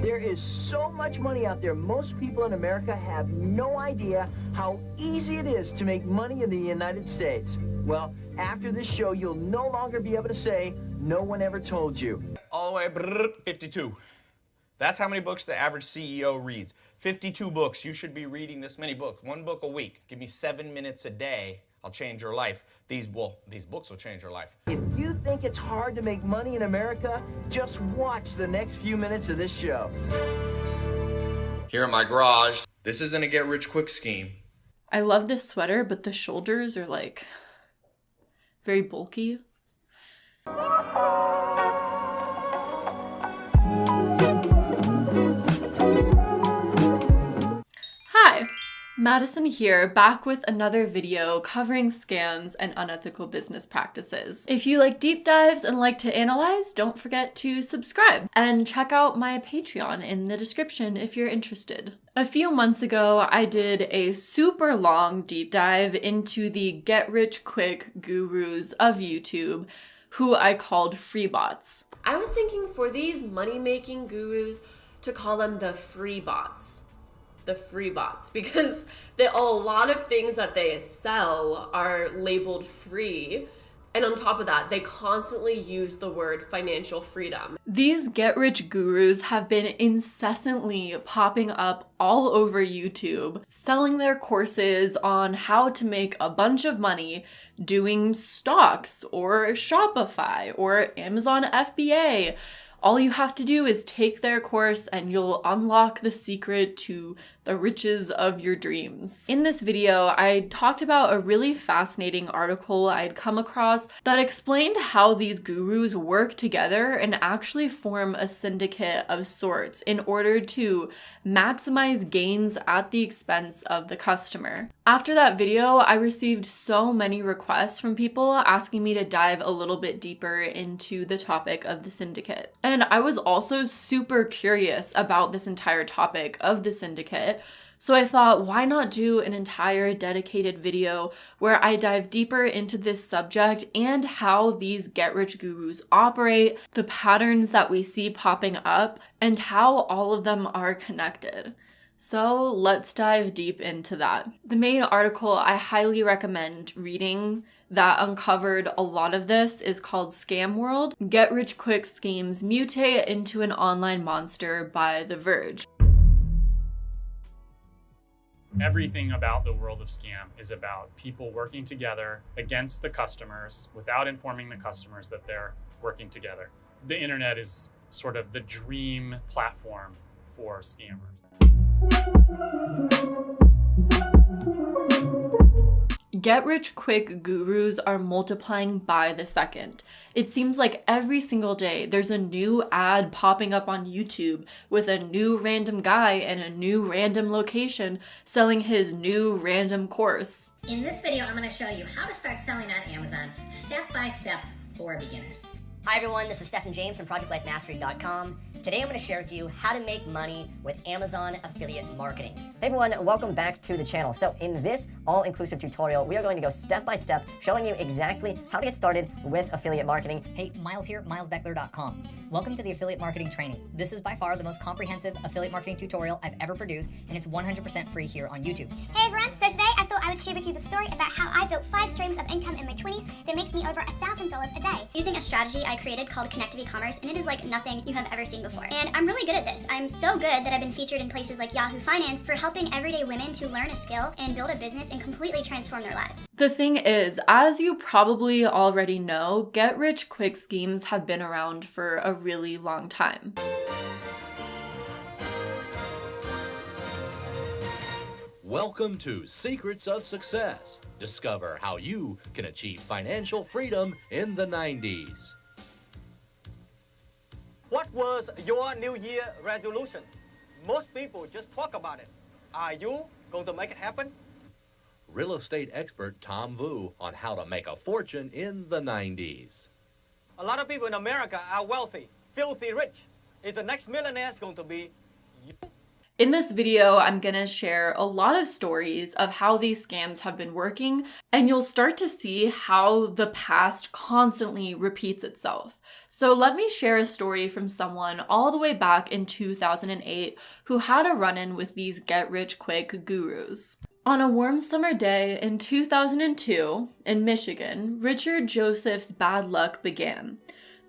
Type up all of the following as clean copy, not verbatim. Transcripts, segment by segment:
There is so much money out there, most people in America have no idea how easy it is to make money in the United States. Well, after this show, you'll no longer be able to say, no one ever told you. All the way, 52. That's how many books the average CEO reads. 52 books. You should be reading this many books. 1 book a week. Give me 7 minutes a day. I'll change your life. These books will change your life. If you think it's hard to make money in America, just watch the next few minutes of this show. Here in my garage. This isn't a get-rich-quick scheme. I love this sweater, but the shoulders are like very bulky. Hi, Madison here, back with another video covering scams and unethical business practices. If you like deep dives and like to analyze, don't forget to subscribe and check out my Patreon in the description if you're interested. A few months ago, I did a super long deep dive into the get-rich-quick gurus of YouTube, who I called free bots. I was thinking for these money-making gurus to call them the free bots. The free bots, because a lot of things that they sell are labeled free. And on top of that, they constantly use the word financial freedom. These get-rich gurus have been incessantly popping up all over YouTube, selling their courses on how to make a bunch of money doing stocks or Shopify or Amazon FBA. All you have to do is take their course and you'll unlock the secret to the riches of your dreams. In this video, I talked about a really fascinating article I'd come across that explained how these gurus work together and actually form a syndicate of sorts in order to maximize gains at the expense of the customer. After that video, I received so many requests from people asking me to dive a little bit deeper into the topic of the syndicate. And I was also super curious about this entire topic of the syndicate. So I thought, why not do an entire dedicated video where I dive deeper into this subject and how these get-rich gurus operate, the patterns that we see popping up, and how all of them are connected. So let's dive deep into that. The main article I highly recommend reading that uncovered a lot of this is called Scam World: Get-Rich-Quick Schemes Mutate into an Online Monster by The Verge. Everything about the world of scam is about people working together against the customers without informing the customers that they're working together. The internet is sort of the dream platform for scammers. Get-rich-quick gurus are multiplying by the second. It seems like every single day there's a new ad popping up on YouTube with a new random guy in a new random location selling his new random course. In this video, I'm going to show you how to start selling on Amazon step by step for beginners. Hi everyone, this is Stephen James from ProjectLifeMastery.com. Today I'm going to share with you how to make money with Amazon affiliate marketing. Hey everyone, welcome back to the channel. So in this all-inclusive tutorial, we are going to go step by step, showing you exactly how to get started with affiliate marketing. Hey, Miles here, milesbeckler.com. Welcome to the affiliate marketing training. This is by far the most comprehensive affiliate marketing tutorial I've ever produced, and it's 100% free here on YouTube. Hey everyone, so today I thought I would share with you the story about how I built 5 streams of income in my 20s that makes me over $1,000 a day. Using a strategy I created called Connective E-commerce, and it is like nothing you have ever seen before. And I'm really good at this. I'm so good that I've been featured in places like Yahoo Finance for helping everyday women to learn a skill and build a business and completely transform their lives. The thing is, as you probably already know, get-rich-quick schemes have been around for a really long time. Welcome to Secrets of Success. Discover how you can achieve financial freedom in the 90s. What was your New Year resolution? Most people just talk about it. Are you going to make it happen? Real estate expert Tom Vu on how to make a fortune in the 90s. A lot of people in America are wealthy, filthy rich. Is the next millionaire going to be you? In this video, I'm gonna share a lot of stories of how these scams have been working, and you'll start to see how the past constantly repeats itself. So let me share a story from someone all the way back in 2008 who had a run-in with these get-rich-quick gurus. On a warm summer day in 2002 in Michigan, Richard Joseph's bad luck began.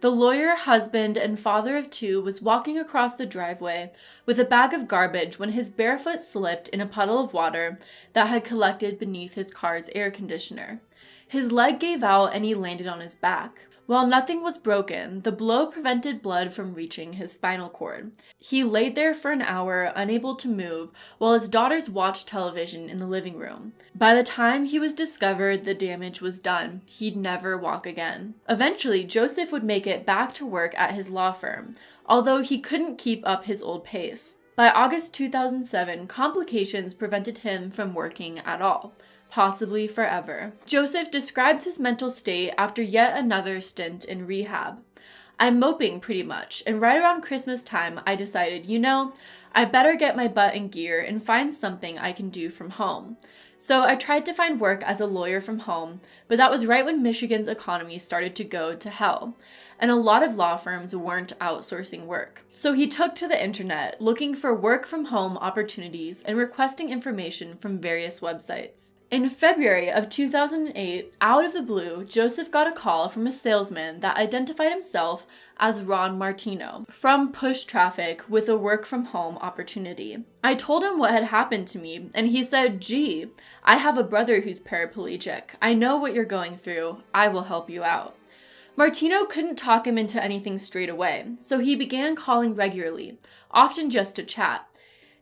The lawyer, husband, and father of two was walking across the driveway with a bag of garbage when his bare foot slipped in a puddle of water that had collected beneath his car's air conditioner. His leg gave out and he landed on his back. While nothing was broken, the blow prevented blood from reaching his spinal cord. He laid there for an hour, unable to move, while his daughters watched television in the living room. By the time he was discovered, the damage was done. He'd never walk again. Eventually, Joseph would make it back to work at his law firm, although he couldn't keep up his old pace. By August 2007, complications prevented him from working at all. Possibly forever. Joseph describes his mental state after yet another stint in rehab. I'm moping pretty much, and right around Christmas time, I decided, I better get my butt in gear and find something I can do from home. So I tried to find work as a lawyer from home, but that was right when Michigan's economy started to go to hell, and a lot of law firms weren't outsourcing work. So he took to the internet, looking for work from home opportunities and requesting information from various websites. In February of 2008, out of the blue, Joseph got a call from a salesman that identified himself as Ron Martino from Push Traffic with a work from home opportunity. I told him what had happened to me, and he said, "Gee, I have a brother who's paraplegic. I know what you're going through. I will help you out." Martino couldn't talk him into anything straight away, so he began calling regularly, often just to chat.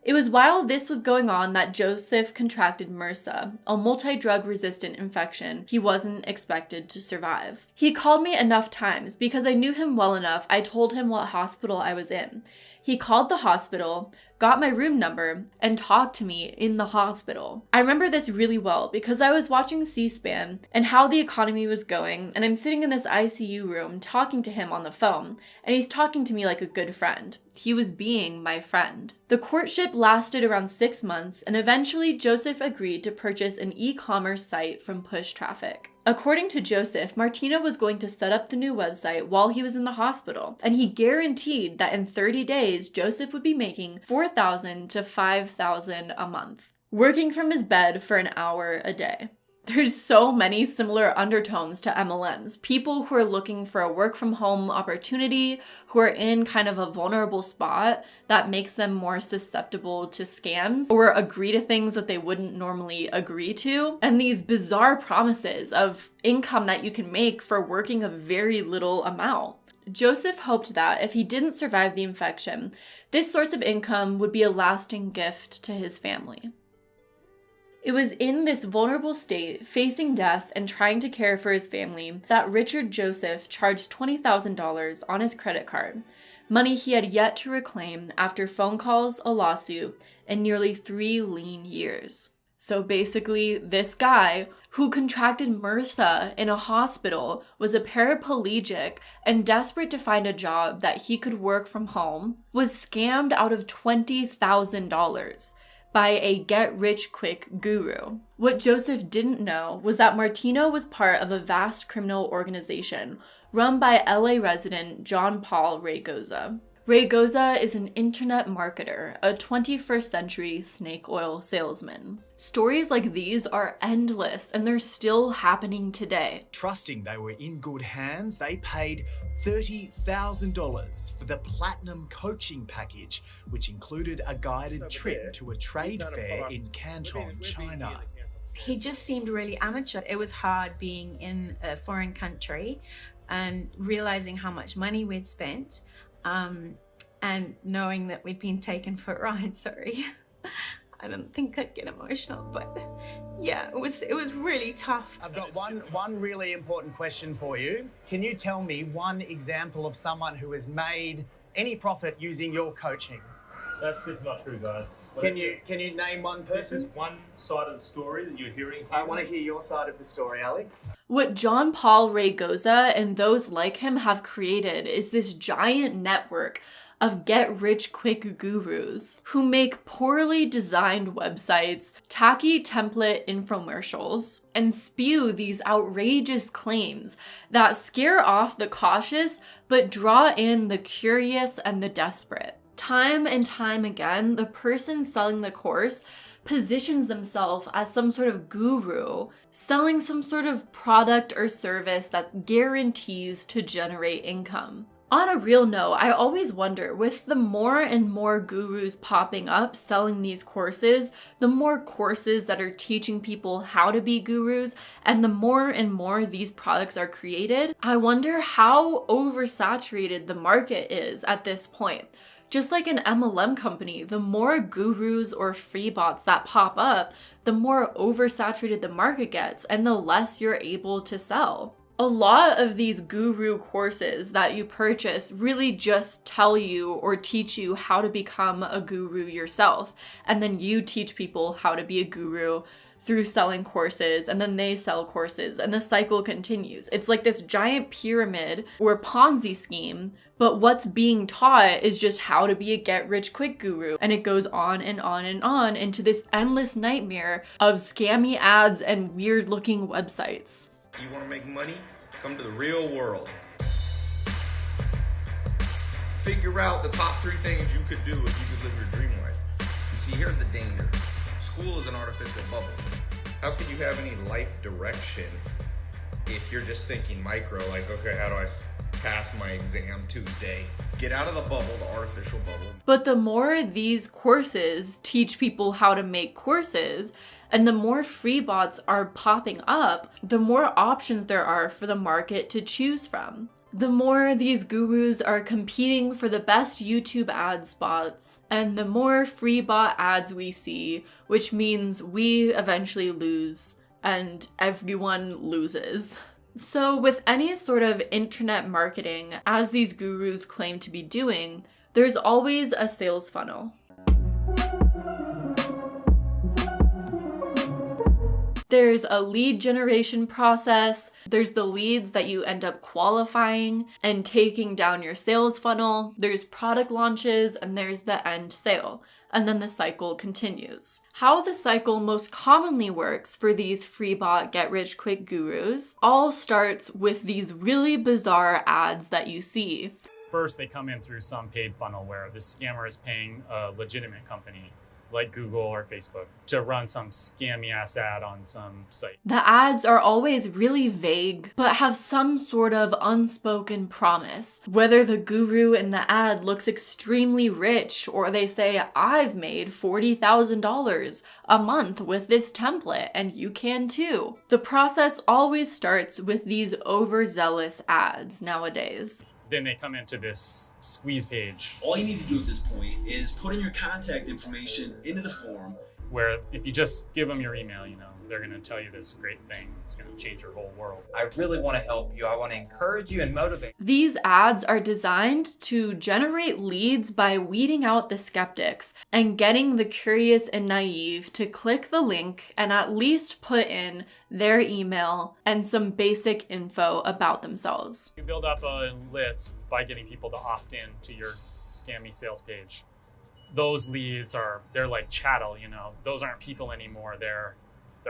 It was while this was going on that Joseph contracted MRSA, a multi-drug resistant infection he wasn't expected to survive. He called me enough times because I knew him well enough. I told him what hospital I was in. He called the hospital, got my room number, and talked to me in the hospital. I remember this really well because I was watching C-SPAN and how the economy was going, and I'm sitting in this ICU room talking to him on the phone, and he's talking to me like a good friend. He was being my friend. The courtship lasted around 6 months, and eventually Joseph agreed to purchase an e-commerce site from Push Traffic. According to Joseph, Martino was going to set up the new website while he was in the hospital, and he guaranteed that in 30 days, Joseph would be making $4,000 to $5,000 a month, working from his bed for an hour a day. There's so many similar undertones to MLMs. People who are looking for a work from home opportunity, who are in kind of a vulnerable spot that makes them more susceptible to scams or agree to things that they wouldn't normally agree to. And these bizarre promises of income that you can make for working a very little amount. Joseph hoped that if he didn't survive the infection, this source of income would be a lasting gift to his family. It was in this vulnerable state, facing death and trying to care for his family, that Richard Joseph charged $20,000 on his credit card, money he had yet to reclaim after phone calls, a lawsuit, and nearly 3 lean years. So basically, this guy who contracted MRSA in a hospital was a paraplegic and desperate to find a job that he could work from home, was scammed out of $20,000. By a get-rich-quick guru. What Joseph didn't know was that Martino was part of a vast criminal organization run by LA resident John Paul Raygoza. Raygoza is an internet marketer, a 21st century snake oil salesman. Stories like these are endless, and they're still happening today. Trusting they were in good hands, they paid $30,000 for the platinum coaching package, which included a guided trip to a trade fair in Canton, China. He just seemed really amateur. It was hard being in a foreign country and realizing how much money we'd spent. And knowing that we'd been taken for a ride, sorry. I don't think I'd get emotional, but yeah, it was really tough. I've got one really important question for you. Can you tell me one example of someone who has made any profit using your coaching? That's simply not true, guys. Can you name one person? This is one side of the story that you're hearing. I want to hear your side of the story, Alex. What John Paul Raygoza and those like him have created is this giant network of get-rich-quick gurus who make poorly designed websites, tacky template infomercials, and spew these outrageous claims that scare off the cautious but draw in the curious and the desperate. Time and time again, the person selling the course positions themselves as some sort of guru, selling some sort of product or service that guarantees to generate income. On a real note, I always wonder, with the more and more gurus popping up selling these courses, the more courses that are teaching people how to be gurus, and the more and more these products are created, I wonder how oversaturated the market is at this point. Just like an MLM company, the more gurus or free bots that pop up, the more oversaturated the market gets and the less you're able to sell. A lot of these guru courses that you purchase really just tell you or teach you how to become a guru yourself. And then you teach people how to be a guru through selling courses, and then they sell courses, and the cycle continues. It's like this giant pyramid or Ponzi scheme, but what's being taught is just how to be a get-rich-quick guru. And it goes on and on and on into this endless nightmare of scammy ads and weird-looking websites. You want to make money? Come to the real world. Figure out the top 3 things you could do if you could live your dream life. You see, here's the danger. School is an artificial bubble. How could you have any life direction if you're just thinking micro, like, okay, how do I pass my exam Tuesday? Get out of the bubble, the artificial bubble. But the more these courses teach people how to make courses, and the more free bots are popping up, the more options there are for the market to choose from. The more these gurus are competing for the best YouTube ad spots, and the more free bot ads we see, which means we eventually lose, and everyone loses. So with any sort of internet marketing, as these gurus claim to be doing, there's always a sales funnel. There's a lead generation process, there's the leads that you end up qualifying and taking down your sales funnel, there's product launches, and there's the end sale. And then the cycle continues. How the cycle most commonly works for these free bot get-rich-quick gurus all starts with these really bizarre ads that you see. First, they come in through some paid funnel where the scammer is paying a legitimate company like Google or Facebook to run some scammy ass ad on some site. The ads are always really vague, but have some sort of unspoken promise. Whether the guru in the ad looks extremely rich, or they say, I've made $40,000 a month with this template, and you can too. The process always starts with these overzealous ads nowadays. Then they come into this squeeze page. All you need to do at this point is put in your contact information into the form. Where if you just give them your email, they're going to tell you this great thing. It's going to change your whole world. I really want to help you. I want to encourage you and motivate. These ads are designed to generate leads by weeding out the skeptics and getting the curious and naive to click the link and at least put in their email and some basic info about themselves. You build up a list by getting people to opt in to your scammy sales page. Those leads they're like chattel, those aren't people anymore. They're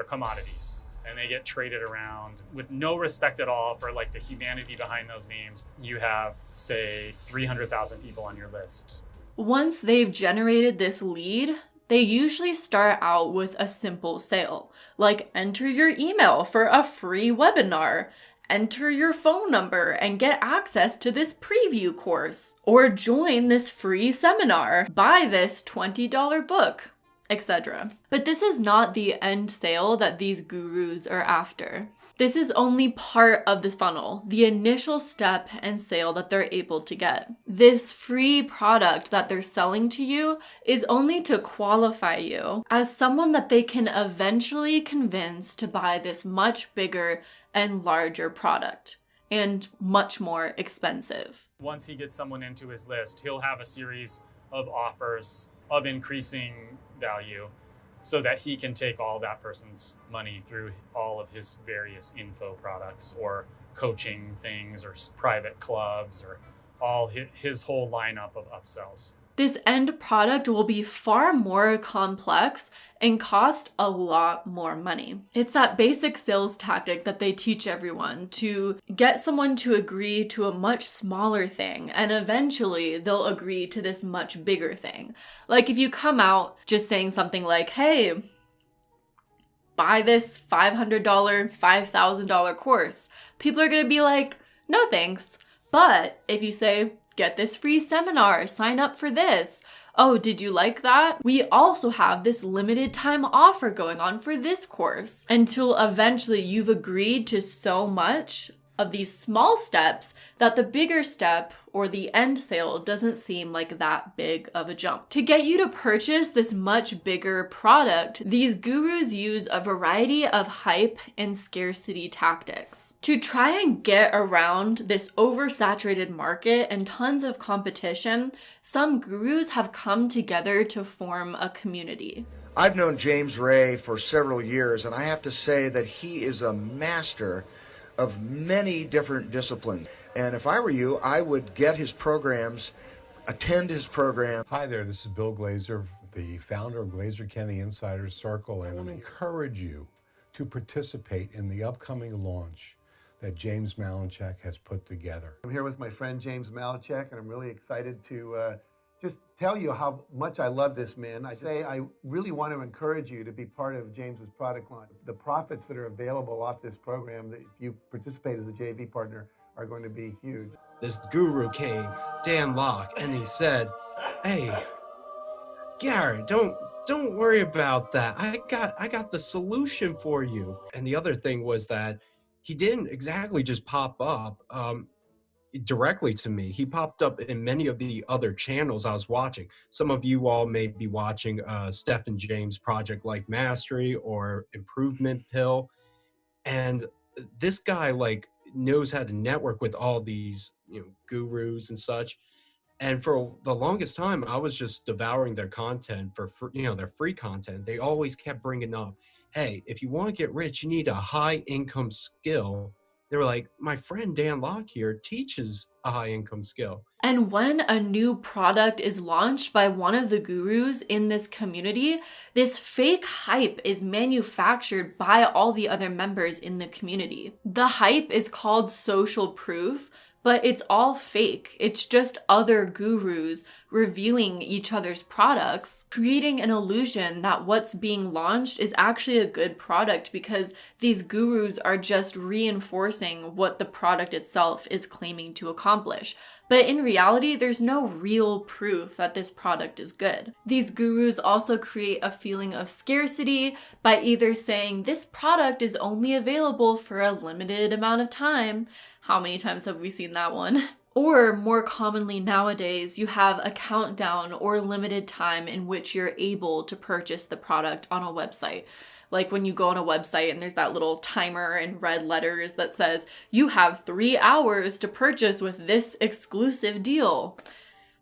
commodities, and they get traded around with no respect at all for like the humanity behind those names. You have, say, 300,000 people on your list. Once they've generated this lead, they usually start out with a simple sale, like enter your email for a free webinar, enter your phone number and get access to this preview course, or join this free seminar, buy this $20 book, etc. But this is not the end sale that these gurus are after. This is only part of the funnel, the initial step and sale that they're able to get. This free product that they're selling to you is only to qualify you as someone that they can eventually convince to buy this much bigger and larger product, and much more expensive. Once he gets someone into his list, he'll have a series of offers of increasing value so that he can take all that person's money through all of his various info products or coaching things or private clubs or all his whole lineup of upsells. This end product will be far more complex and cost a lot more money. It's that basic sales tactic that they teach everyone to get someone to agree to a much smaller thing, and eventually they'll agree to this much bigger thing. Like if you come out just saying something like, hey, buy this $500, $5,000 course, people are gonna be like, no thanks. But if you say, get this free seminar, sign up for this. Oh, did you like that? We also have this limited time offer going on for this course, until eventually you've agreed to so much of these small steps that the bigger step or the end sale doesn't seem like that big of a jump. To get you to purchase this much bigger product, these gurus use a variety of hype and scarcity tactics. To try and get around this oversaturated market and tons of competition, some gurus have come together to form a community. I've known James Ray for several years, and I have to say that he is a master of many different disciplines. And if I were you, I would get his programs, attend his program. Hi there, this is Bill Glazer, the founder of Glazer Kenny Insider Circle, and I want to encourage you to participate in the upcoming launch that James Malinchak has put together. I'm here with my friend James Malinchak, and I'm really excited to just tell you how much I love this man. I really want to encourage you to be part of James's product line. The profits that are available off this program, that if you participate as a JV partner, are going to be huge. This guru came, Dan Locke, and he said, hey, Garrett, don't worry about that. I got the solution for you. And the other thing was that he didn't exactly just pop up directly to me. He popped up in many of the other channels I was watching. Some of you all may be watching Stephen James Project Life Mastery or Improvement Pill. And this guy knows how to network with all these gurus and such. And for the longest time, I was just devouring their content for their free content. They always kept bringing up, hey, if you want to get rich, you need a high income skill. They were like, my friend Dan Locke here teaches a high income skill. And when a new product is launched by one of the gurus in this community, this fake hype is manufactured by all the other members in the community. The hype is called social proof, but it's all fake. It's just other gurus reviewing each other's products, creating an illusion that what's being launched is actually a good product because these gurus are just reinforcing what the product itself is claiming to accomplish. But in reality, there's no real proof that this product is good. These gurus also create a feeling of scarcity by either saying this product is only available for a limited amount of time. How many times have we seen that one? Or more commonly nowadays, you have a countdown or limited time in which you're able to purchase the product on a website. Like when you go on a website and there's that little timer in red letters that says, you have 3 hours to purchase with this exclusive deal.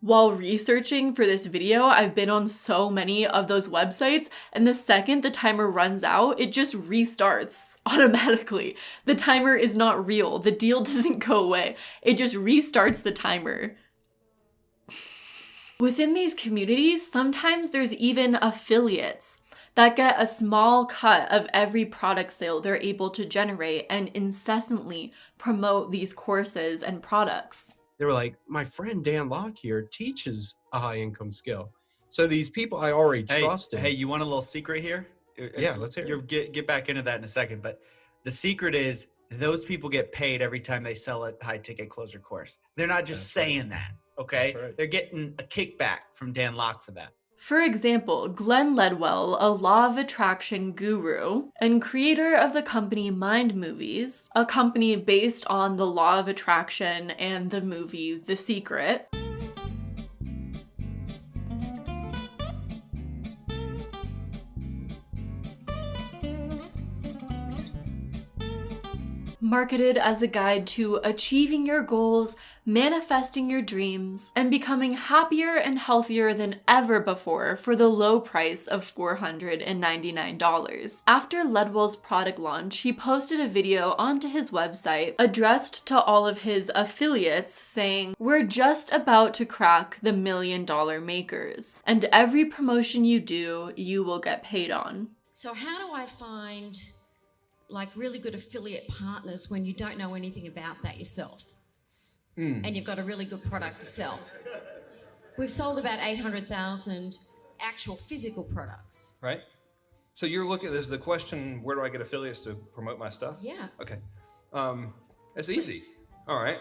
While researching for this video, I've been on so many of those websites, and the second the timer runs out, it just restarts automatically. The timer is not real. The deal doesn't go away. It just restarts the timer. Within these communities, sometimes there's even affiliates that get a small cut of every product sale they're able to generate and incessantly promote these courses and products. They were like, my friend Dan Locke here teaches a high income skill. So these people I already trusted. Hey, you want a little secret here? Yeah, let's hear it. Get back into that in a second. But the secret is those people get paid every time they sell a high ticket closer course. They're not just saying that, okay? That's right. They're getting a kickback from Dan Locke for that. For example, Glenn Ledwell, a law of attraction guru and creator of the company Mind Movies, a company based on the law of attraction and the movie The Secret. marketed as a guide to achieving your goals, manifesting your dreams, and becoming happier and healthier than ever before for the low price of $499. After Ledwell's product launch, he posted a video onto his website addressed to all of his affiliates saying, "We're just about to crack the $1 million makers, and every promotion you do, you will get paid on." So how do I find like really good affiliate partners when you don't know anything about that yourself? And you've got a really good product to sell. We've sold about 800,000 actual physical products. Right? So you're looking at this, the question, where do I get affiliates to promote my stuff? Yeah. Okay. It's easy. All right.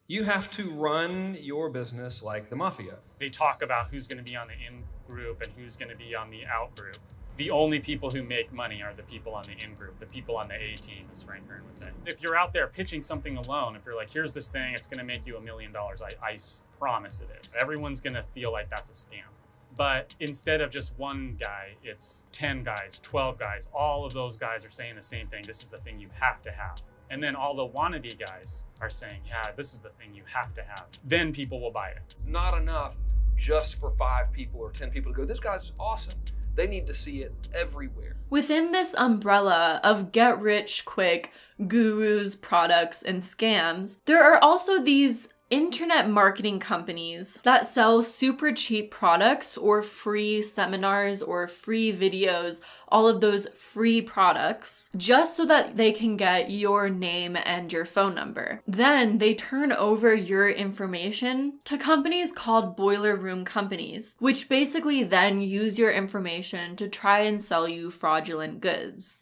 You have to run your business like the mafia. They talk about who's going to be on the in group and who's going to be on the out group. The only people who make money are the people on the in group, the people on the A team, as Frank Kern would say. If you're out there pitching something alone, if you're like, here's this thing, it's going to make you $1 million, I promise it is. Everyone's going to feel like that's a scam. But instead of just one guy, it's 10 guys, 12 guys. All of those guys are saying the same thing. This is the thing you have to have. And then all the wannabe guys are saying, yeah, this is the thing you have to have. Then people will buy it. Not enough just for 5 people or 10 people to go, this guy's awesome. They need to see it everywhere. Within this umbrella of get-rich-quick gurus, products, and scams, there are also these internet marketing companies that sell super cheap products or free seminars or free videos, all of those free products, just so that they can get your name and your phone number. Then they turn over your information to companies called boiler room companies, which basically then use your information to try and sell you fraudulent goods.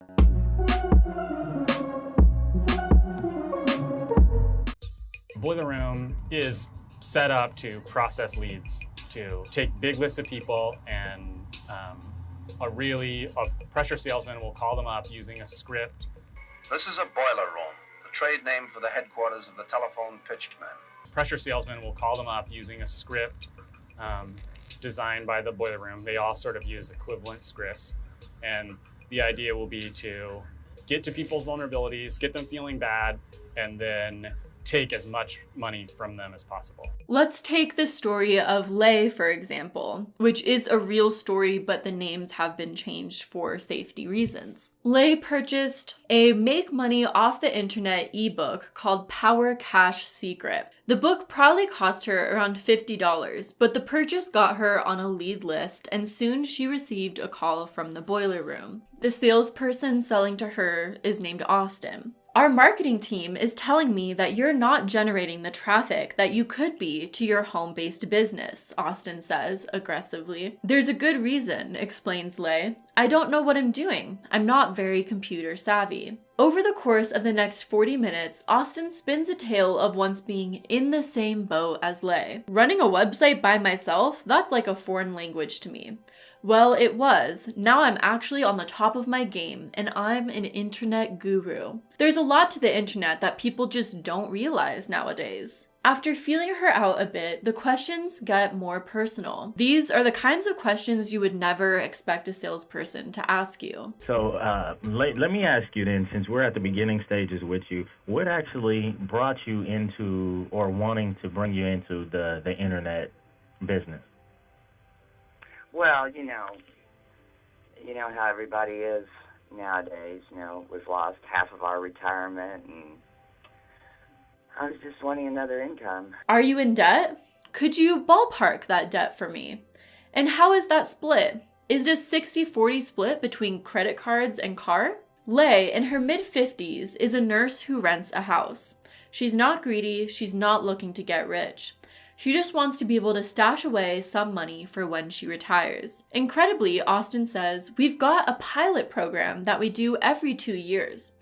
Boiler Room is set up to process leads, to take big lists of people, and a pressure salesman will call them up using a script. This is a boiler room, the trade name for the headquarters of the telephone pitchman. Pressure salesman will call them up using a script designed by the Boiler Room. They all sort of use equivalent scripts, and the idea will be to get to people's vulnerabilities, get them feeling bad, and then take as much money from them as possible. Let's take the story of Lei, for example, which is a real story, but the names have been changed for safety reasons. Lei purchased a make money off the internet ebook called Power Cash Secret. The book probably cost her around $50, but the purchase got her on a lead list, and soon she received a call from the Boiler Room. The salesperson selling to her is named Austin. "Our marketing team is telling me that you're not generating the traffic that you could be to your home-based business," Austin says aggressively. "There's a good reason," explains Lei. "I don't know what I'm doing. I'm not very computer savvy." Over the course of the next 40 minutes, Austin spins a tale of once being in the same boat as Lei. "Running a website by myself? That's like a foreign language to me." Well, it was. Now I'm actually on the top of my game, and I'm an internet guru. There's a lot to the internet that people just don't realize nowadays. After feeling her out a bit, the questions get more personal. These are the kinds of questions you would never expect a salesperson to ask you. So let me ask you then, since we're at the beginning stages with you, what actually brought you into, or wanting to bring you into the internet business? Well, you know how everybody is nowadays. We've lost half of our retirement, and I was just wanting another income. Are you in debt? Could you ballpark that debt for me? And how is that split? Is it a 60-40 split between credit cards and car? Lei, in her mid-50s, is a nurse who rents a house. She's not greedy, she's not looking to get rich. She just wants to be able to stash away some money for when she retires. Incredibly, Austin says, "We've got a pilot program that we do every 2 years.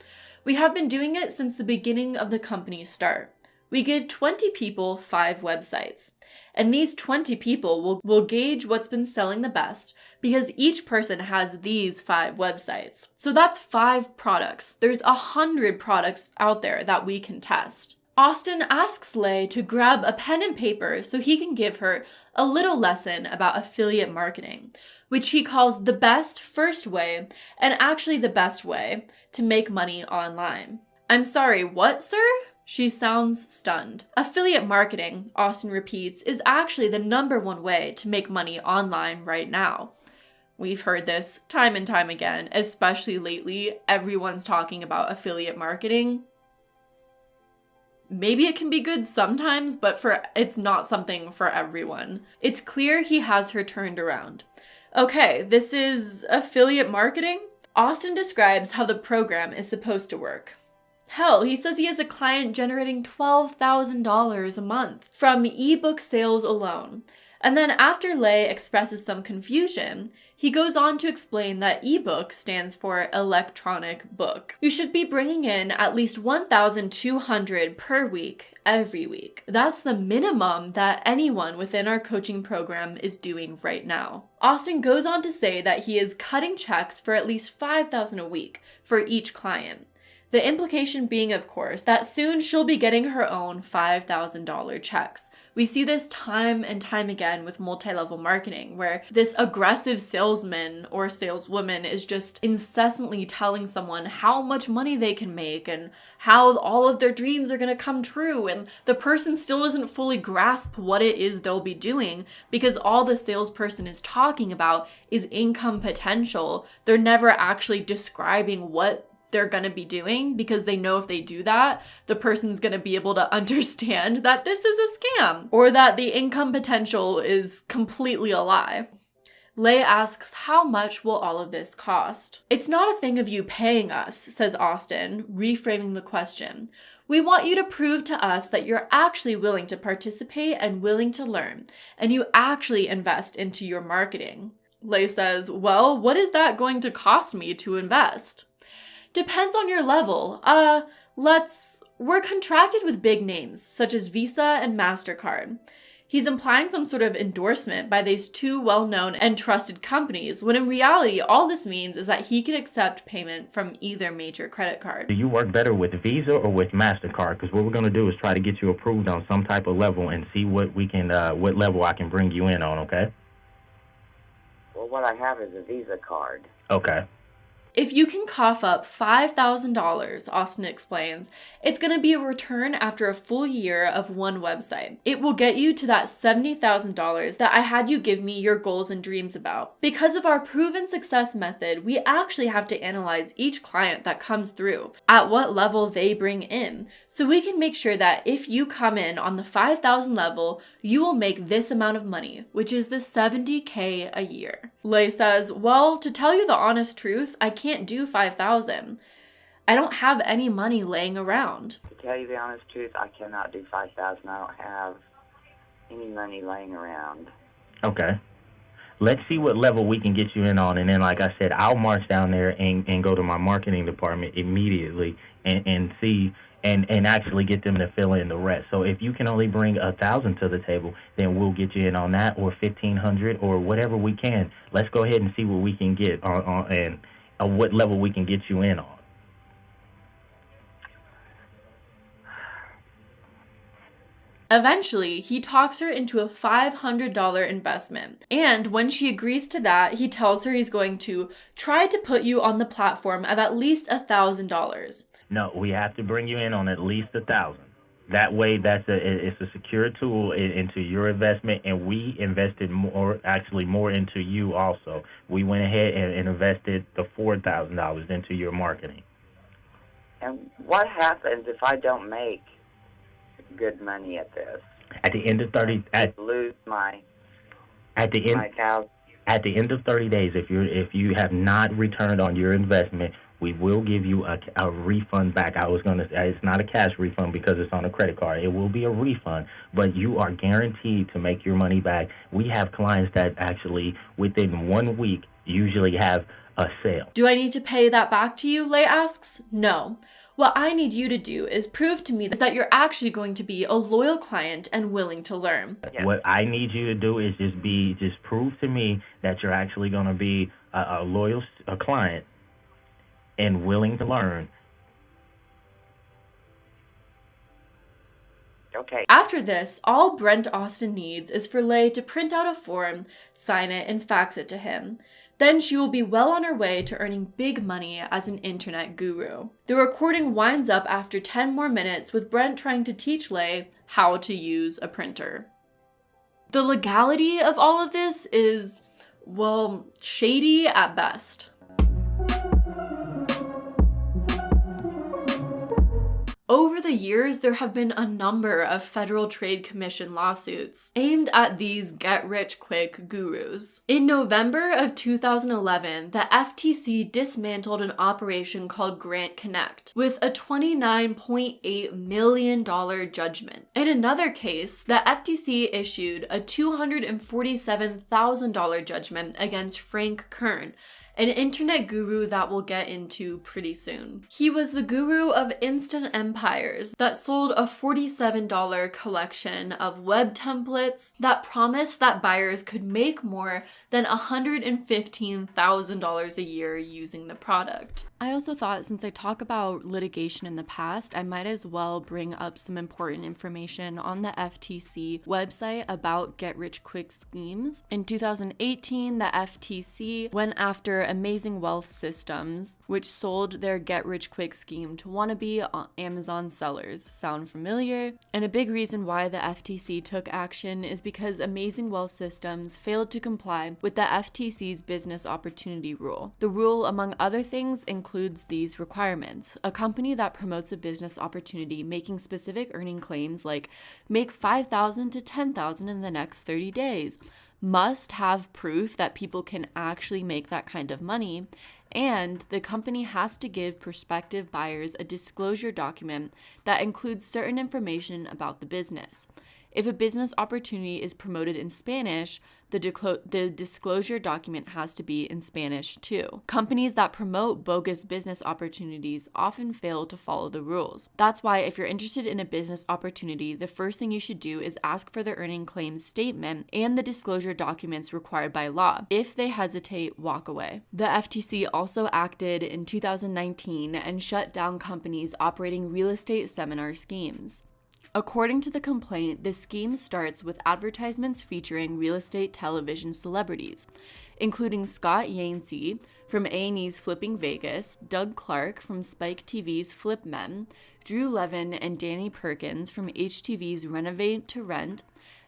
We have been doing it since the beginning of the company's start. We give 20 people 5 websites. And these 20 people will gauge what's been selling the best because each person has these 5 websites. So that's 5 products. There's 100 products out there that we can test." Austin asks Lei to grab a pen and paper so he can give her a little lesson about affiliate marketing, which he calls the best first way and actually the best way to make money online. I'm sorry, what, sir? She sounds stunned. Affiliate marketing, Austin repeats, is actually the #1 way to make money online right now. We've heard this time and time again, especially lately. Everyone's talking about affiliate marketing. Maybe it can be good sometimes, but it's not something for everyone. It's clear he has her turned around. Okay, this is affiliate marketing? Austin describes how the program is supposed to work. Hell, he says he has a client generating $12,000 a month from ebook sales alone. And then after Lei expresses some confusion, he goes on to explain that ebook stands for electronic book. You should be bringing in at least 1,200 per week, every week. That's the minimum that anyone within our coaching program is doing right now. Austin goes on to say that he is cutting checks for at least $5,000 a week for each client. The implication being, of course, that soon she'll be getting her own $5,000 checks. We see this time and time again with multi-level marketing, where this aggressive salesman or saleswoman is just incessantly telling someone how much money they can make and how all of their dreams are going to come true, and the person still doesn't fully grasp what it is they'll be doing because all the salesperson is talking about is income potential. They're never actually describing what they're going to be doing, because they know if they do that, the person's going to be able to understand that this is a scam or that the income potential is completely a lie. Lei asks, how much will all of this cost? It's not a thing of you paying us, says Austin, reframing the question. We want you to prove to us that you're actually willing to participate and willing to learn, and you actually invest into your marketing. Lei says, well, what is that going to cost me to invest? Depends on your level. We're contracted with big names, such as Visa and MasterCard. He's implying some sort of endorsement by these two well-known and trusted companies, when in reality, all this means is that he can accept payment from either major credit card. Do you work better with Visa or with MasterCard? Because what we're going to do is try to get you approved on some type of level and see what level I can bring you in on, okay? Well, what I have is a Visa card. Okay. If you can cough up $5,000, Austin explains, it's going to be a return after a full year of one website. It will get you to that $70,000 that I had you give me your goals and dreams about. Because of our proven success method, we actually have to analyze each client that comes through, at what level they bring in, so we can make sure that if you come in on the 5,000 level, you will make this amount of money, which is the $70K a year. Lei says, well, to tell you the honest truth, I can't do 5,000. I don't have any money laying around. To tell you the honest truth, I cannot do 5,000. I don't have any money laying around. Okay. Let's see what level we can get you in on, and then, like I said, I'll march down there and go to my marketing department immediately and see and actually get them to fill in the rest. So if you can only bring 1,000 to the table, then we'll get you in on that, or 1,500, or whatever we can. Let's go ahead and see what we can get on and what level we can get you in on. Eventually, he talks her into a $500 investment. And when she agrees to that, he tells her he's going to try to put you on the platform of at least $1,000. No, we have to bring you in on at least 1,000. That way, it's a secure tool into your investment, and we invested more into you also. We went ahead and invested the $4,000 into your marketing. And what happens if I don't make good money at this? At the end of 30, lose my at the end of 30 days, if you have not returned on your investment, we will give you a refund back. I was going to say it's not a cash refund because it's on a credit card. It will be a refund, but you are guaranteed to make your money back. We have clients that actually, within 1 week, usually have a sale. Do I need to pay that back to you? Lei asks. No. What I need you to do is prove to me that you're actually going to be a loyal client and willing to learn. What I need you to do is just prove to me that you're actually going to be a loyal client and willing to learn. Okay. After this, all Brent Austin needs is for Lei to print out a form, sign it, and fax it to him. Then she will be well on her way to earning big money as an internet guru. The recording winds up after 10 more minutes with Brent trying to teach Lei how to use a printer. The legality of all of this is, well, shady at best. Over the years, there have been a number of Federal Trade Commission lawsuits aimed at these get-rich-quick gurus. In November of 2011, the FTC dismantled an operation called Grant Connect with a $29.8 million judgment. In another case, the FTC issued a $247,000 judgment against Frank Kern, an internet guru that we'll get into pretty soon. He was the guru of Instant Empires that sold a $47 collection of web templates that promised that buyers could make more than $115,000 a year using the product. I also thought, since I talk about litigation in the past, I might as well bring up some important information on the FTC website about get-rich-quick schemes. In 2018, the FTC went after Amazing Wealth Systems, which sold their get-rich-quick scheme to wannabe Amazon sellers. Sound familiar? And a big reason why the FTC took action is because Amazing Wealth Systems failed to comply with the FTC's business opportunity rule. The rule, among other things, includes these requirements. A company that promotes a business opportunity making specific earning claims like make $5,000 to $10,000 in the next 30 days must have proof that people can actually make that kind of money, and the company has to give prospective buyers a disclosure document that includes certain information about the business. If a business opportunity is promoted in Spanish, the disclosure document has to be in Spanish too. Companies that promote bogus business opportunities often fail to follow the rules. That's why if you're interested in a business opportunity, the first thing you should do is ask for the earning claims statement and the disclosure documents required by law. If they hesitate, walk away. The FTC also acted in 2019 and shut down companies operating real estate seminar schemes. According to the complaint, the scheme starts with advertisements featuring real estate television celebrities, including Scott Yancey from A&E's Flipping Vegas, Doug Clark from Spike TV's Flip Men, Drew Levin and Danny Perkins from HTV's Renovate to Rent,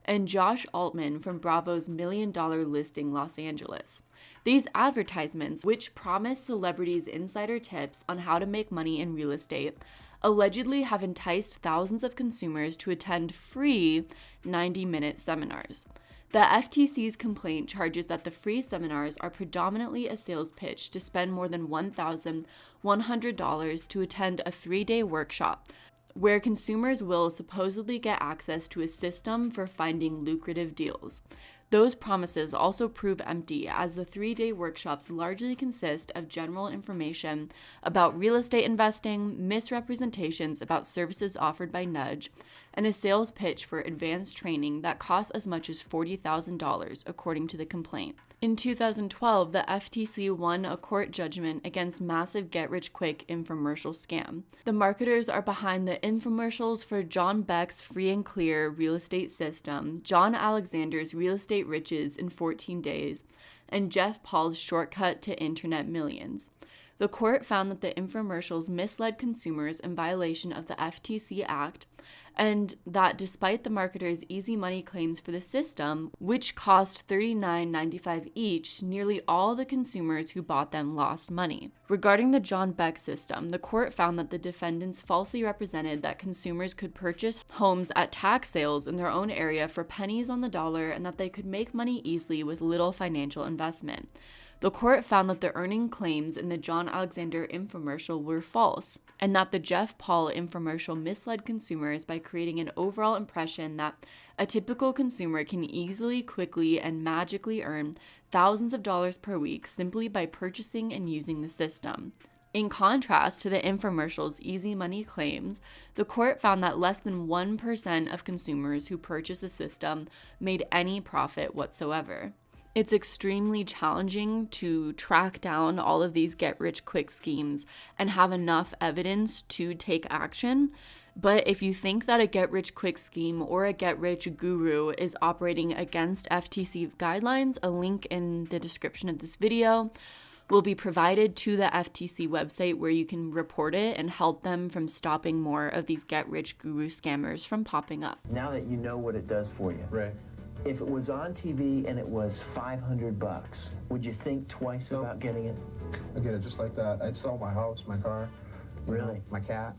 and Josh Altman from Bravo's $1 Million Listing Los Angeles. These advertisements, which promise celebrities insider tips on how to make money in real estate, allegedly have enticed thousands of consumers to attend free 90-minute seminars. The FTC's complaint charges that the free seminars are predominantly a sales pitch to spend more than $1,100 to attend a 3-day workshop, where consumers will supposedly get access to a system for finding lucrative deals. Those promises also prove empty, as the 3-day workshops largely consist of general information about real estate investing, misrepresentations about services offered by Nudge, and a sales pitch for advanced training that costs as much as $40,000, according to the complaint. In 2012, the FTC won a court judgment against massive get-rich-quick infomercial scam. The marketers are behind the infomercials for John Beck's Free and Clear real estate system, John Alexander's Real Estate Riches in 14 Days, and Jeff Paul's Shortcut to Internet Millions. The court found that the infomercials misled consumers in violation of the FTC Act, and that despite the marketers' easy money claims for the system, which cost $39.95 each, nearly all the consumers who bought them lost money. Regarding the John Beck system, the court found that the defendants falsely represented that consumers could purchase homes at tax sales in their own area for pennies on the dollar and that they could make money easily with little financial investment. The court found that the earning claims in the John Alexander infomercial were false, and that the Jeff Paul infomercial misled consumers by creating an overall impression that a typical consumer can easily, quickly, and magically earn thousands of dollars per week simply by purchasing and using the system. In contrast to the infomercial's easy money claims, the court found that less than 1% of consumers who purchased the system made any profit whatsoever. It's extremely challenging to track down all of these get-rich-quick schemes and have enough evidence to take action. But if you think that a get-rich-quick scheme or a get-rich guru is operating against FTC guidelines, a link in the description of this video will be provided to the FTC website where you can report it and help them from stopping more of these get-rich-guru scammers from popping up. Now that you know what it does for you, right? If it was on TV and it was $500, would you think twice about getting it? I'd get it just like that. I'd sell my house, my car, really, my cat.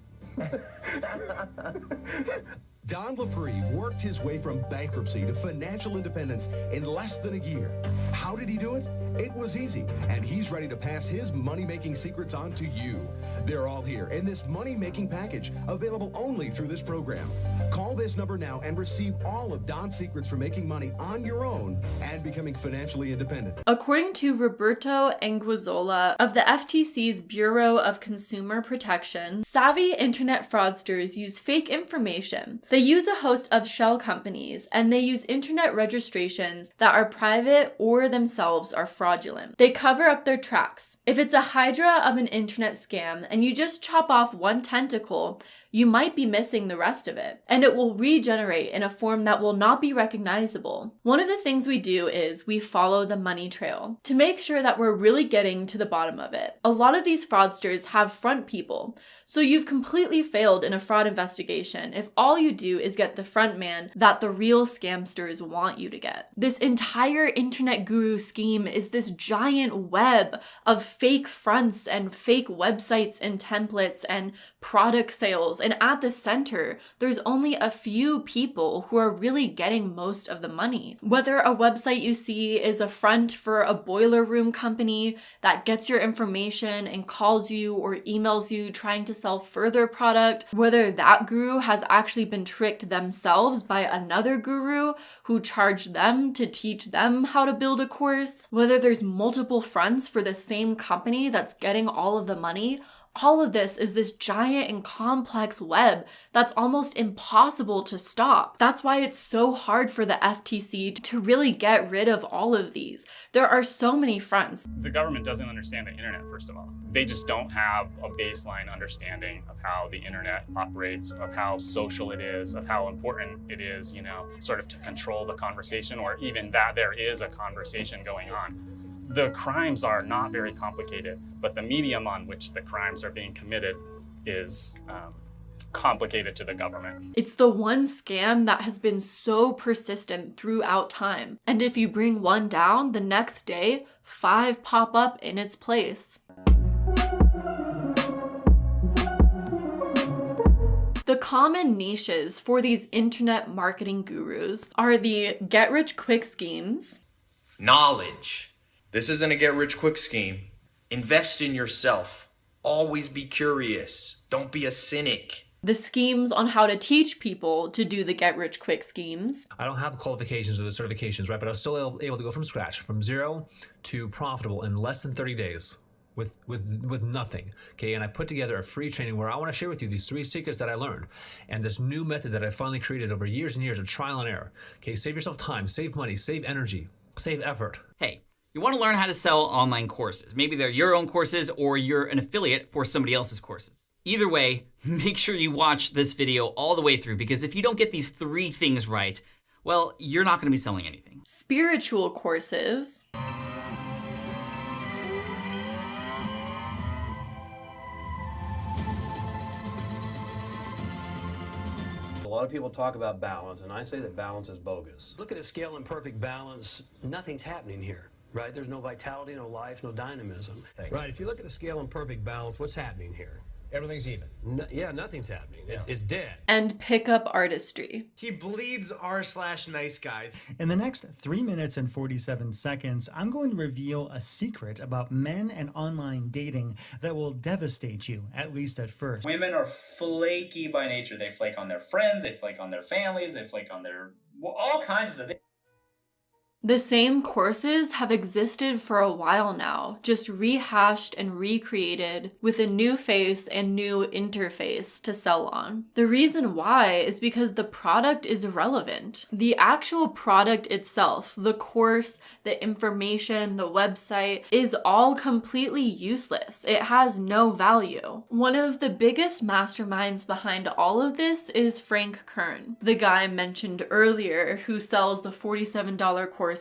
Don Laprie worked his way from bankruptcy to financial independence in less than a year. How did he do it? It was easy, and he's ready to pass his money-making secrets on to you. They're all here in this money-making package, available only through this program. Call this number now and receive all of Don's secrets for making money on your own and becoming financially independent. According to Roberto Anguizzola of the FTC's Bureau of Consumer Protection, savvy internet fraudsters use fake information. They use a host of shell companies, and they use internet registrations that are private or themselves are fraudulent. They cover up their tracks. If it's a hydra of an internet scam and you just chop off one tentacle, you might be missing the rest of it, and it will regenerate in a form that will not be recognizable. One of the things we do is we follow the money trail to make sure that we're really getting to the bottom of it. A lot of these fraudsters have front people, so you've completely failed in a fraud investigation if all you do is get the front man that the real scamsters want you to get. This entire internet guru scheme is this giant web of fake fronts and fake websites and templates and product sales, and at the center, there's only a few people who are really getting most of the money. Whether a website you see is a front for a boiler room company that gets your information and calls you or emails you trying to sell further product, whether that guru has actually been tricked themselves by another guru who charged them to teach them how to build a course, whether there's multiple fronts for the same company that's getting all of the money, all of this is this giant and complex web that's almost impossible to stop. That's why it's so hard for the FTC to really get rid of all of these. There are so many fronts. The government doesn't understand the internet, first of all. They just don't have a baseline understanding of how the internet operates, of how social it is, of how important it is, sort of to control the conversation, or even that there is a conversation going on. The crimes are not very complicated, but the medium on which the crimes are being committed is complicated to the government. It's the one scam that has been so persistent throughout time. And if you bring one down, the next day, 5 pop up in its place. The common niches for these internet marketing gurus are the get-rich-quick schemes, knowledge. This isn't a get-rich-quick scheme. Invest in yourself. Always be curious. Don't be a cynic. The schemes on how to teach people to do the get-rich-quick schemes. I don't have the qualifications or the certifications, right? But I was still able to go from scratch, from zero to profitable in less than 30 days with nothing, okay? And I put together a free training where I want to share with you these 3 secrets that I learned and this new method that I finally created over years and years of trial and error. Okay, save yourself time, save money, save energy, save effort. Hey. You want to learn how to sell online courses. Maybe they're your own courses or you're an affiliate for somebody else's courses. Either way, make sure you watch this video all the way through, because if you don't get these 3 things right, well, you're not going to be selling anything. Spiritual courses. A lot of people talk about balance, and I say that balance is bogus. Look at a scale in perfect balance, nothing's happening here. Right? There's no vitality, no life, no dynamism. Right? If you look at a scale in perfect balance, what's happening here? Everything's even. Yeah, nothing's happening. It's dead. And pickup artistry. He bleeds r/nice guys. In the next 3 minutes and 47 seconds, I'm going to reveal a secret about men and online dating that will devastate you, at least at first. Women are flaky by nature. They flake on their friends, they flake on their families, they flake on their all kinds of things. The same courses have existed for a while now, just rehashed and recreated with a new face and new interface to sell on. The reason why is because the product is irrelevant. The actual product itself, the course, the information, the website, is all completely useless. It has no value. One of the biggest masterminds behind all of this is Frank Kern, the guy I mentioned earlier who sells the $47 courses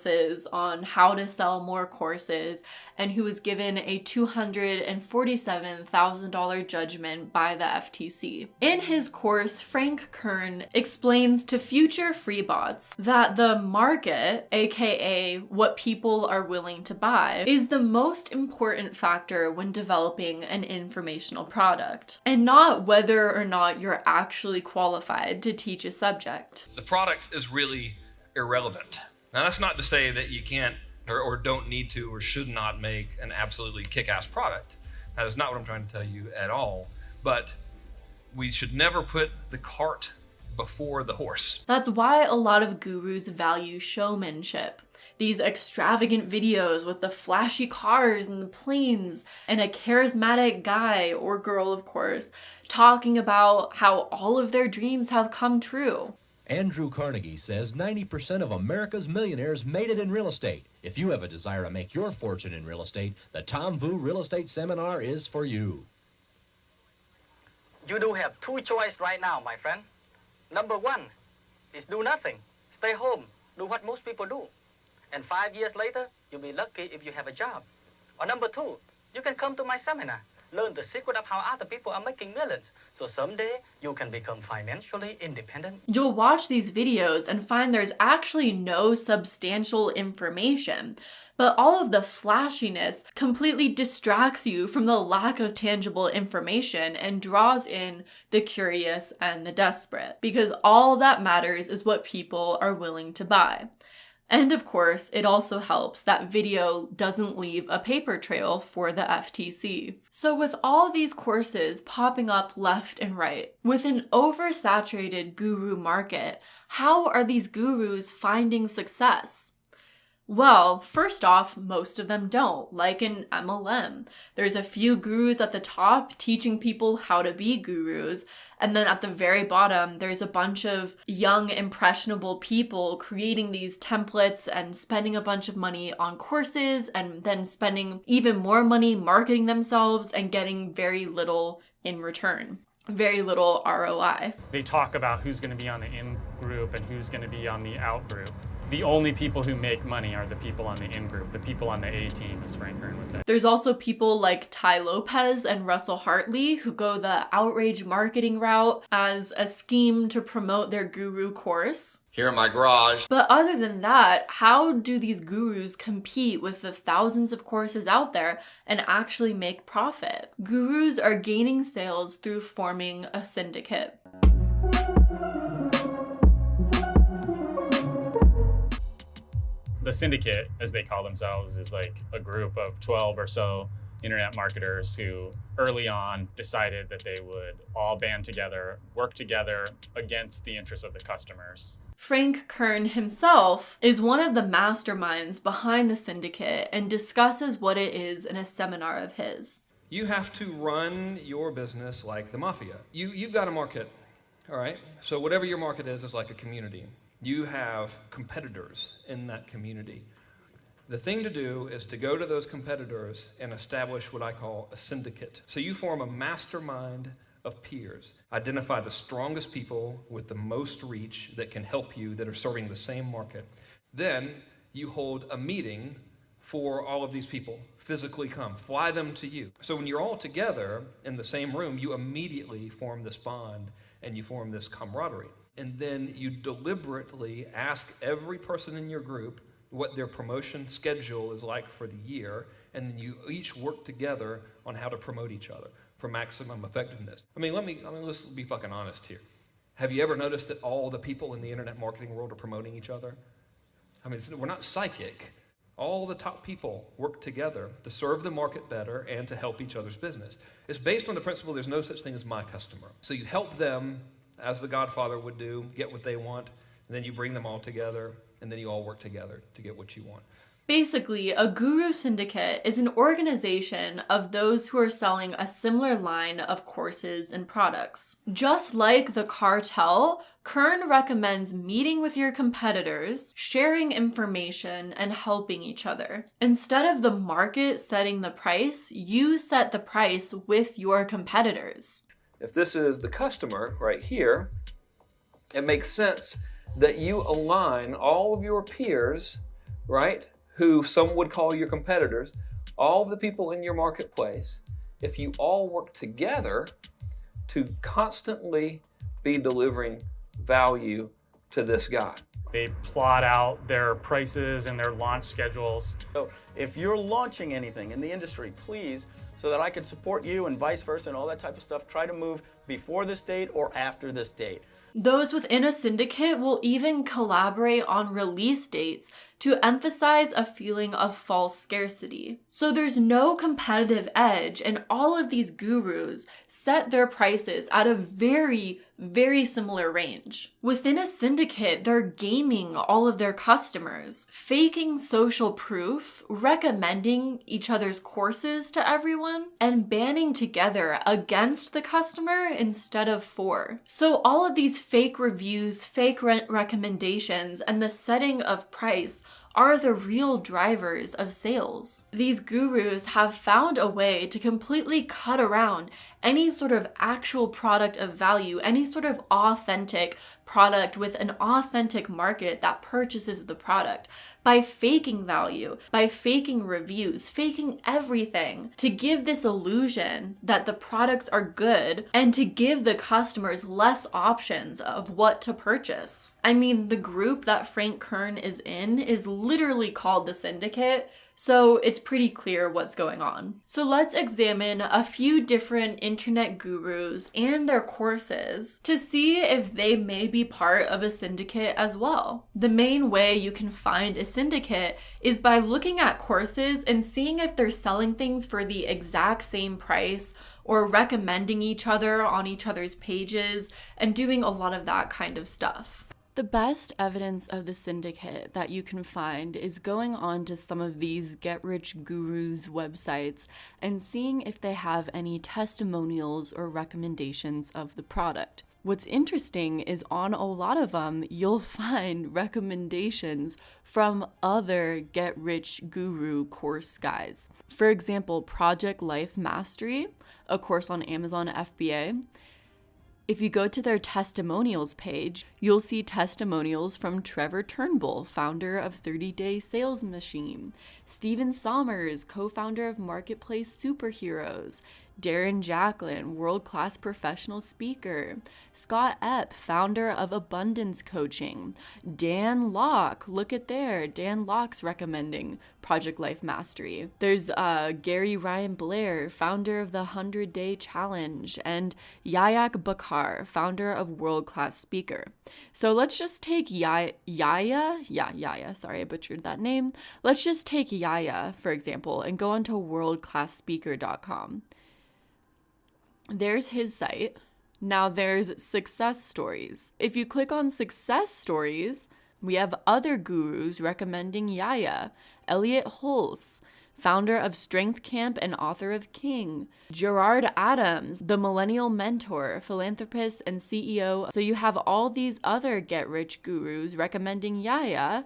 on how to sell more courses and who was given a $247,000 judgment by the FTC. In his course, Frank Kern explains to future freebots that the market, aka what people are willing to buy, is the most important factor when developing an informational product, and not whether or not you're actually qualified to teach a subject. The product is really irrelevant. Now, that's not to say that you can't or don't need to or should not make an absolutely kick-ass product. That is not what I'm trying to tell you at all. But we should never put the cart before the horse. That's why a lot of gurus value showmanship. These extravagant videos with the flashy cars and the planes and a charismatic guy or girl, of course, talking about how all of their dreams have come true. Andrew Carnegie says 90% of America's millionaires made it in real estate. If you have a desire to make your fortune in real estate, the Tom Vu Real Estate Seminar is for you. You do have two choices right now, my friend. Number one is do nothing. Stay home. Do what most people do. And 5 years later, you'll be lucky if you have a job. Or number two, you can come to my seminar. Learn the secret of how other people are making millions. So someday you can become financially independent. You'll watch these videos and find there's actually no substantial information, but all of the flashiness completely distracts you from the lack of tangible information and draws in the curious and the desperate, because all that matters is what people are willing to buy. And of course, it also helps that video doesn't leave a paper trail for the FTC. So with all these courses popping up left and right, with an oversaturated guru market, how are these gurus finding success? Well, first off, most of them don't, like an MLM. There's a few gurus at the top teaching people how to be gurus, and then at the very bottom, there's a bunch of young, impressionable people creating these templates and spending a bunch of money on courses, and then spending even more money marketing themselves and getting very little in return. Very little ROI. They talk about who's going to be on the in group and who's going to be on the out group. The only people who make money are the people on the in group, the people on the A team, as Frank Kern would say. There's also people like Ty Lopez and Russell Hartley who go the outrage marketing route as a scheme to promote their guru course. Here in my garage. But other than that, how do these gurus compete with the thousands of courses out there and actually make profit? Gurus are gaining sales through forming a syndicate. The syndicate, as they call themselves, is like a group of 12 or so internet marketers who early on decided that they would all band together, work together against the interests of the customers. Frank Kern himself is one of the masterminds behind the syndicate and discusses what it is in a seminar of his. You have to run your business like the mafia. You've got a market, all right? So whatever your market is like a community. You have competitors in that community. The thing to do is to go to those competitors and establish what I call a syndicate. So you form a mastermind of peers. Identify the strongest people with the most reach that can help you, that are serving the same market. Then you hold a meeting for all of these people. Physically come, fly them to you. So when you're all together in the same room, you immediately form this bond and you form this camaraderie. And then you deliberately ask every person in your group what their promotion schedule is like for the year, and then you each work together on how to promote each other for maximum effectiveness. Let's be fucking honest here. Have you ever noticed that all the people in the internet marketing world are promoting each other? We're not psychic. All the top people work together to serve the market better and to help each other's business. It's based on the principle there's no such thing as my customer. So you help them, as the Godfather would do, get what they want, and then you bring them all together, and then you all work together to get what you want. Basically, a guru syndicate is an organization of those who are selling a similar line of courses and products. Just like the cartel, Kern recommends meeting with your competitors, sharing information, and helping each other. Instead of the market setting the price, you set the price with your competitors. If this is the customer right here, it makes sense that you align all of your peers, right, who some would call your competitors, all of the people in your marketplace, if you all work together to constantly be delivering value to this guy. They plot out their prices and their launch schedules. So if you're launching anything in the industry, please, so that I can support you and vice versa and all that type of stuff, try to move before this date or after this date. Those within a syndicate will even collaborate on release dates to emphasize a feeling of false scarcity. So there's no competitive edge, and all of these gurus set their prices at a very, very similar range. Within a syndicate, they're gaming all of their customers, faking social proof, recommending each other's courses to everyone, and banding together against the customer instead of for. So all of these fake reviews, fake recommendations, and the setting of price are the real drivers of sales. These gurus have found a way to completely cut around any sort of actual product of value, any sort of authentic product with an authentic market that purchases the product, by faking value, by faking reviews, faking everything to give this illusion that the products are good and to give the customers less options of what to purchase. I mean, the group that Frank Kern is in is literally called the Syndicate, so it's pretty clear what's going on. So let's examine a few different internet gurus and their courses to see if they may be part of a syndicate as well. The main way you can find a syndicate is by looking at courses and seeing if they're selling things for the exact same price or recommending each other on each other's pages and doing a lot of that kind of stuff. The best evidence of the syndicate that you can find is going on to some of these get-rich gurus' websites and seeing if they have any testimonials or recommendations of the product. What's interesting is on a lot of them, you'll find recommendations from other get-rich guru course guys. For example, Project Life Mastery, a course on Amazon FBA. If you go to their testimonials page, you'll see testimonials from Trevor Turnbull, founder of 30-Day Sales Machine, Stephen Sommers, co-founder of Marketplace Superheroes, Darren Jacklin, world-class professional speaker, Scott Epp, founder of Abundance Coaching, Dan Locke, look at there, Dan Locke's recommending Project Life Mastery. There's Gary Ryan Blair, founder of the 100-Day Challenge, and Yayak Bakar, founder of World Class Speaker. So let's just take Yaya, sorry I butchered that name. Let's just take Yaya, for example, and go onto worldclassspeaker.com. There's his site. Now there's success stories. If you click on success stories, we have other gurus recommending Yaya, Elliot Hulse, founder of Strength Camp and author of King, Gerard Adams, the millennial mentor, philanthropist, and CEO. So you have all these other get-rich gurus recommending Yaya,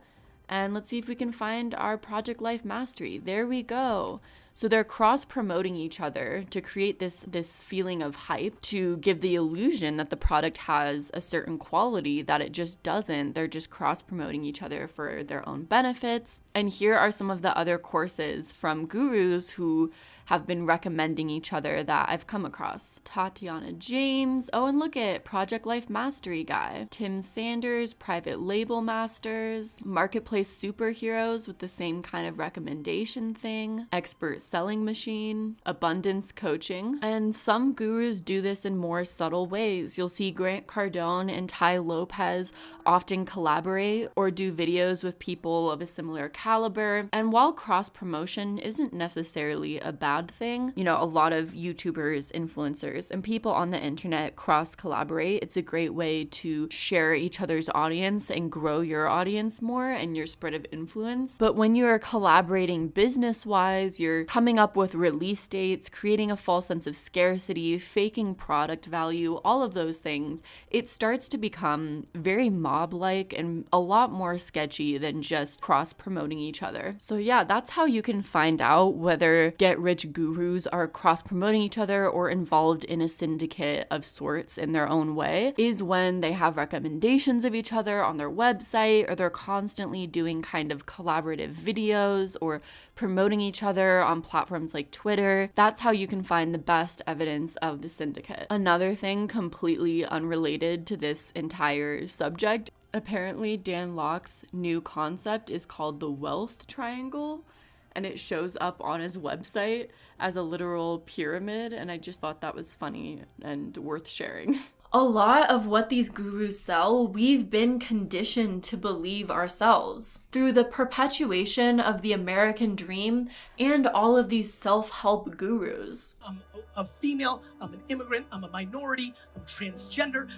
and let's see if we can find our Project Life Mastery. There we go. So they're cross-promoting each other to create this feeling of hype, to give the illusion that the product has a certain quality that it just doesn't. They're just cross-promoting each other for their own benefits. And here are some of the other courses from gurus who have been recommending each other that I've come across. Tatiana James, oh, and look at Project Life Mastery guy. Tim Sanders, Private Label Masters, Marketplace Superheroes with the same kind of recommendation thing. Expert smart selling machine, abundance coaching, and some gurus do this in more subtle ways. You'll see Grant Cardone and Ty Lopez often collaborate or do videos with people of a similar caliber. And while cross-promotion isn't necessarily a bad thing, you know, a lot of YouTubers, influencers, and people on the internet cross-collaborate. It's a great way to share each other's audience and grow your audience more and your spread of influence. But when you're collaborating business-wise, you're coming up with release dates, creating a false sense of scarcity, faking product value, all of those things, it starts to become very mob-like and a lot more sketchy than just cross-promoting each other. So yeah, that's how you can find out whether get-rich gurus are cross-promoting each other or involved in a syndicate of sorts in their own way, is when they have recommendations of each other on their website, or they're constantly doing kind of collaborative videos or promoting each other on platforms like Twitter. That's how you can find the best evidence of the syndicate. Another thing completely unrelated to this entire subject, apparently Dan Locke's new concept is called the wealth triangle, and it shows up on his website as a literal pyramid, and I just thought that was funny and worth sharing. A lot of what these gurus sell, we've been conditioned to believe ourselves through the perpetuation of the American dream and all of these self-help gurus. I'm a female, I'm an immigrant, I'm a minority, I'm transgender.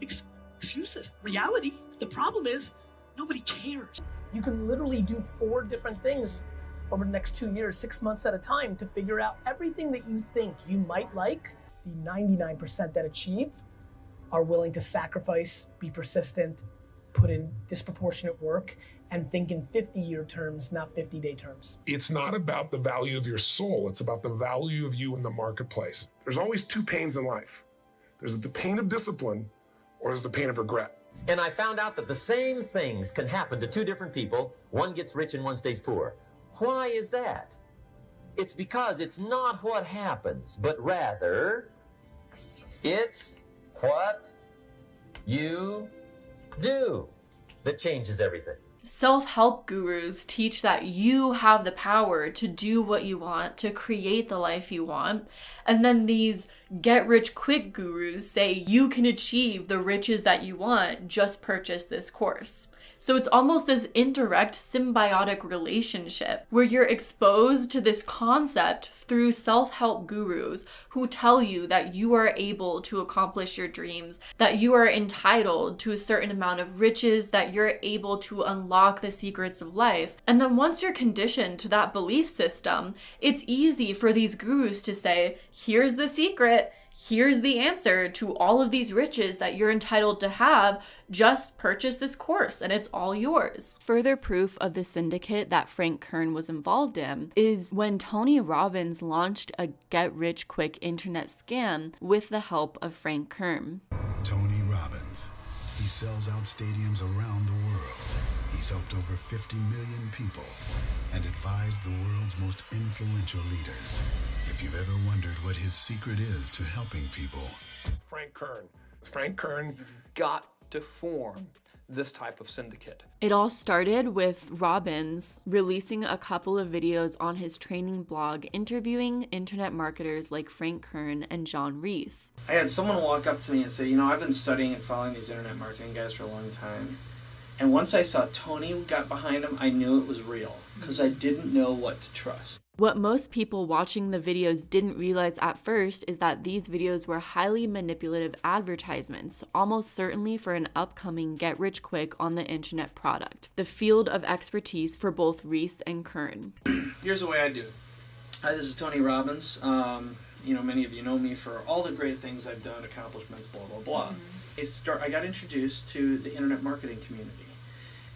Excuses. Reality, the problem is nobody cares. You can literally do 4 different things over the next 2 years, 6 months at a time, to figure out everything that you think you might like. The 99% that achieve are willing to sacrifice, be persistent, put in disproportionate work, and think in 50-year terms, not 50-day terms. It's not about the value of your soul. It's about the value of you in the marketplace. There's always 2 pains in life. There's the pain of discipline, or there's the pain of regret. And I found out that the same things can happen to 2 different people. One gets rich and one stays poor. Why is that? It's because it's not what happens, but rather it's what you do that changes everything. Self-help gurus teach that you have the power to do what you want, to create the life you want. And then these get-rich-quick gurus say you can achieve the riches that you want, just purchase this course. So it's almost this indirect symbiotic relationship where you're exposed to this concept through self-help gurus who tell you that you are able to accomplish your dreams, that you are entitled to a certain amount of riches, that you're able to unlock the secrets of life. And then once you're conditioned to that belief system, it's easy for these gurus to say, here's the secret, here's the answer to all of these riches that you're entitled to have. Just purchase this course and it's all yours. Further proof of the syndicate that Frank Kern was involved in is when Tony Robbins launched a get-rich-quick internet scam with the help of Frank Kern. Tony Robbins. He sells out stadiums around the world. He's helped over 50 million people and advised the world's most influential leaders. If you've ever wondered what his secret is to helping people, Frank Kern got to form this type of syndicate. It all started with Robbins releasing a couple of videos on his training blog interviewing internet marketers like Frank Kern and John Reese. I had someone walk up to me and say, you know, I've been studying and following these internet marketing guys for a long time. And once I saw Tony got behind him, I knew it was real because I didn't know what to trust. What most people watching the videos didn't realize at first is that these videos were highly manipulative advertisements, almost certainly for an upcoming get-rich-quick on the internet product, the field of expertise for both Reese and Kern. Here's the way I do it. Hi, this is Tony Robbins. You know, many of you know me for all the great things I've done, accomplishments, blah, blah, blah. I got introduced to the internet marketing community.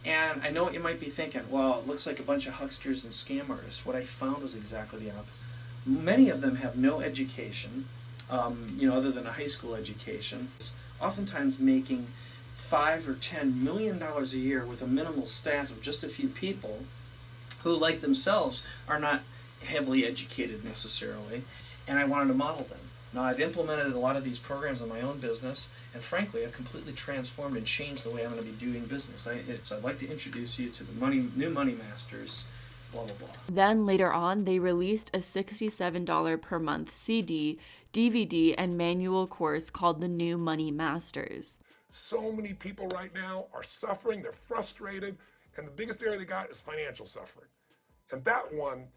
And I know what you might be thinking, well, it looks like a bunch of hucksters and scammers. What I found was exactly the opposite. Many of them have no education, you know, other than a high school education. Oftentimes making $5 or $10 million a year with a minimal staff of just a few people who, like themselves, are not heavily educated necessarily. And I wanted to model them. Now, I've implemented a lot of these programs in my own business, and frankly, I've completely transformed and changed the way I'm going to be doing business. So I'd like to introduce you to the new money masters blah, blah, blah. Then later on, they released a $67 per month CD, DVD, and manual course called The New Money Masters. So many people right now are suffering, they're frustrated, and the biggest area they got is financial suffering. And that one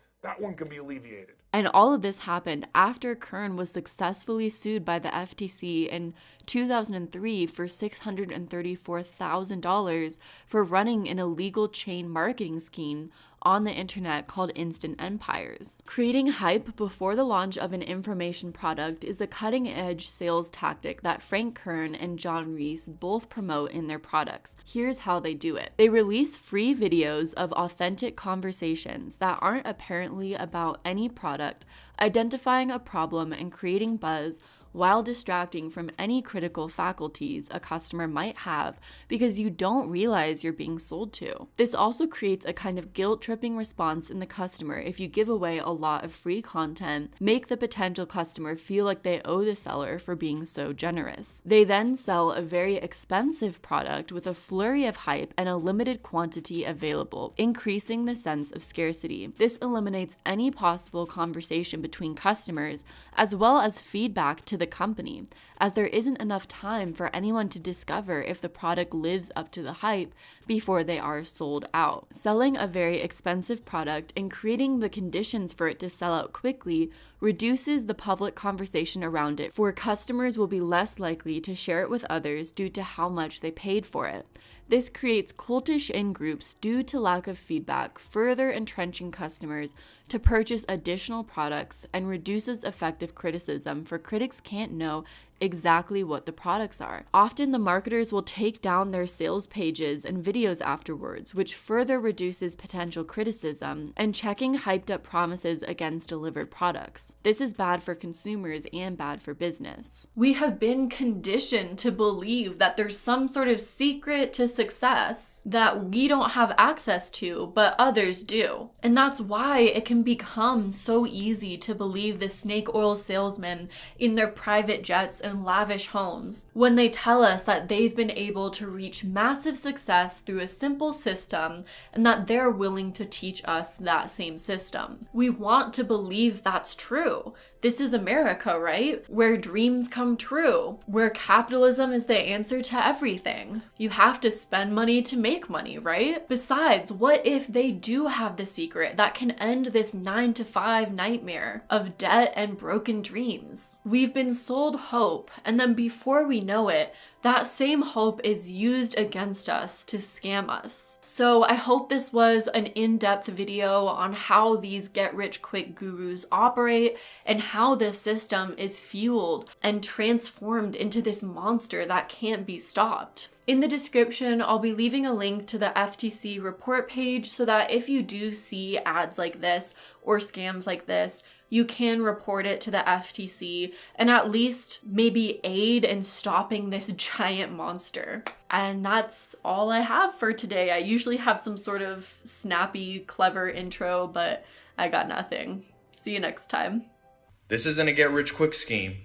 can be alleviated. And all of this happened after Kern was successfully sued by the FTC in 2003 for $634,000 for running an illegal chain marketing scheme on the internet called Instant Empires. Creating hype before the launch of an information product is a cutting-edge sales tactic that Frank Kern and John Reese both promote in their products. Here's how they do it. They release free videos of authentic conversations that aren't apparently about any product, identifying a problem and creating buzz while distracting from any critical faculties a customer might have because you don't realize you're being sold to. This also creates a kind of guilt-tripping response in the customer if you give away a lot of free content, make the potential customer feel like they owe the seller for being so generous. They then sell a very expensive product with a flurry of hype and a limited quantity available, increasing the sense of scarcity. This eliminates any possible conversation between customers as well as feedback to the company, as there isn't enough time for anyone to discover if the product lives up to the hype before they are sold out. Selling a very expensive product and creating the conditions for it to sell out quickly reduces the public conversation around it, for customers will be less likely to share it with others due to how much they paid for it. This creates cultish in-groups due to lack of feedback, further entrenching customers to purchase additional products and reduces effective criticism, for critics can't know exactly what the products are. Often the marketers will take down their sales pages and videos afterwards, which further reduces potential criticism and checking hyped up promises against delivered products. This is bad for consumers and bad for business. We have been conditioned to believe that there's some sort of secret to success that we don't have access to, but others do. And that's why it can become so easy to believe the snake oil salesmen in their private jets and lavish homes when they tell us that they've been able to reach massive success through a simple system and that they're willing to teach us that same system. We want to believe that's true. This is America, right? Where dreams come true, where capitalism is the answer to everything. You have to spend money to make money, right? Besides, what if they do have the secret that can end this 9-to-5 nightmare of debt and broken dreams? We've been sold hope, and then before we know it, that same hope is used against us to scam us. So I hope this was an in-depth video on how these get-rich-quick gurus operate and how this system is fueled and transformed into this monster that can't be stopped. In the description, I'll be leaving a link to the FTC report page so that if you do see ads like this or scams like this, you can report it to the FTC and at least maybe aid in stopping this giant monster. And that's all I have for today. I usually have some sort of snappy, clever intro, but I got nothing. See you next time. This isn't a get-rich-quick scheme.